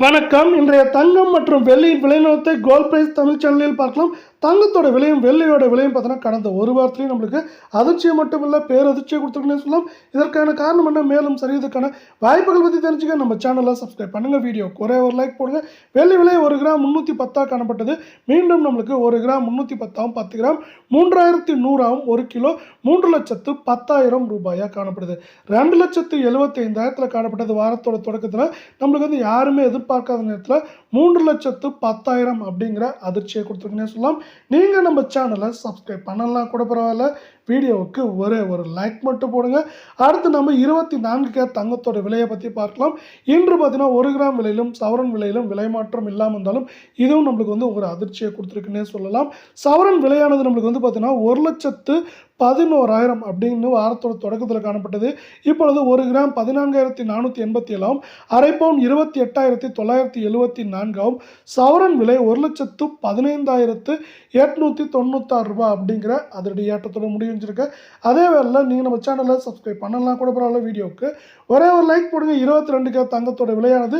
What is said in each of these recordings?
வணக்கம். இன்றைய தங்கம் மற்றும் வெள்ளியின் விலை நிலவரத்தை கோல்ட் பிரைஸ் தமிழ் சேனலில் பார்க்கலாம். தங்கத்தோட விலையும் வெள்ளியோட விலையும் பார்த்தீங்கன்னா கடந்த ஒரு வாரத்திலையும் நம்மளுக்கு அதிர்ச்சியை மட்டும் இல்லை பேரதிர்ச்சியை கொடுத்துருக்குன்னு சொல்லலாம். இதற்கான காரணம் என்ன, மேலும் சரிவதற்கான வாய்ப்புகள் பற்றி தெரிஞ்சுக்க நம்ம சேனலை சப்ஸ்கிரைப் பண்ணுங்கள். வீடியோ ஒரே ஒரு லைக் போடுங்க. வெள்ளி விலை 1 கிராம் 310 காணப்பட்டது. மீண்டும் நம்மளுக்கு 1 கிராம் 310 10 கிராம் 3100 1 கிலோ 3,10,000 ரூபாயாக காணப்படுது. 2,75,000 காணப்பட்டது. வாரத்தோட தொடக்கத்தில் நம்மளுக்கு வந்து யாருமே எதிர்பார்க்காத நேரத்தில் 3,10,000 அப்படிங்கிற அதிர்ச்சியை கொடுத்துருக்குன்னே சொல்லலாம். நீங்கள் நம்ம சேனலை சப்ஸ்கிரைப் பண்ணலாம் கூட பரவாயில்ல, வீடியோவுக்கு ஒரே ஒரு லைக் மட்டும் போடுங்க. அடுத்து நம்ம 24 கேரட் தங்கத்தோட விலையை பற்றி பார்க்கலாம். இன்று பார்த்தீங்கன்னா 1 கிராம் விலையிலும் சவரன் விலையிலும் விலை மாற்றம் இல்லாமல் இருந்தாலும் இதுவும் நம்மளுக்கு வந்து ஒரு அதிர்ச்சியை கொடுத்துருக்குன்னே சொல்லலாம். சவரன் விலையானது நம்மளுக்கு வந்து பார்த்தீங்கன்னா 1,11,000 அப்படின்னு வாரத்தோட தொடக்கத்தில் காணப்பட்டது. இப்பொழுது 1 கிராம் 14,487 அரை பவுன் 28,974 சவரன் விலை 1,15,896 ரூபாய் அப்படிங்கிற அதோட ஏற்றத்தோட முடிஞ்சிருக்கு. அதே வேலை நீங்கள் நம்ம சேனலை சப்ஸ்கிரைப் பண்ணலாம் கூட பரவாயில்ல, வீடியோவுக்கு ஒரே ஒரு லைக் போடுங்க. 22 கேரட் தங்கத்தோட விலையானது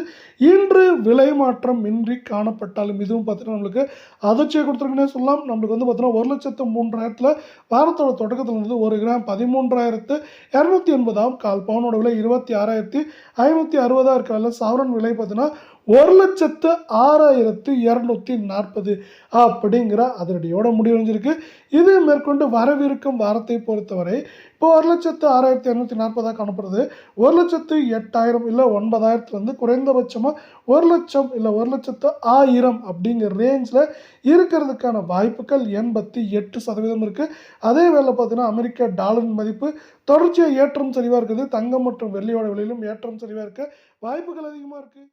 இன்று விலை மாற்றம் இன்றி காணப்பட்டாலும் இதுவும் பார்த்தீங்கன்னா நம்மளுக்கு அதிர்ச்சியை கொடுத்துருக்குன்னே சொல்லலாம். நம்மளுக்கு வந்து பார்த்தீங்கன்னா 1,03,000 வாரத்தோட தொடக்கத்தில் இருந்து 1 கிராம் 13,280 கால் பவுனோட விலை 26,560 இருக்கிற சவரன் விலை பார்த்தீங்கன்னா 1,06,240 அப்படிங்கிற அதிரடியோட முடிவடைஞ்சிருக்கு. இது மேற்கொண்டு வரவிருக்கும் வாரத்தை பொறுத்தவரை இப்போ 1,06,240 காணப்படுது. 1,08,000 இல்லை 9,000 குறைந்தபட்சமாக 1,00,000 இல்லை 1,01,000 அப்படிங்கிற ரேஞ்சில் இருக்கிறதுக்கான வாய்ப்புகள் 88% இருக்குது. அதே வேலை பார்த்தீங்கன்னா அமெரிக்க டாலரின் மதிப்பு தொடர்ச்சியாக ஏற்றம் சரிவாக இருக்குது. தங்கம் மற்றும் வெள்ளியோட விலையிலும் ஏற்றம் சரிவாக இருக்குது. வாய்ப்புகள் அதிகமாக இருக்குது.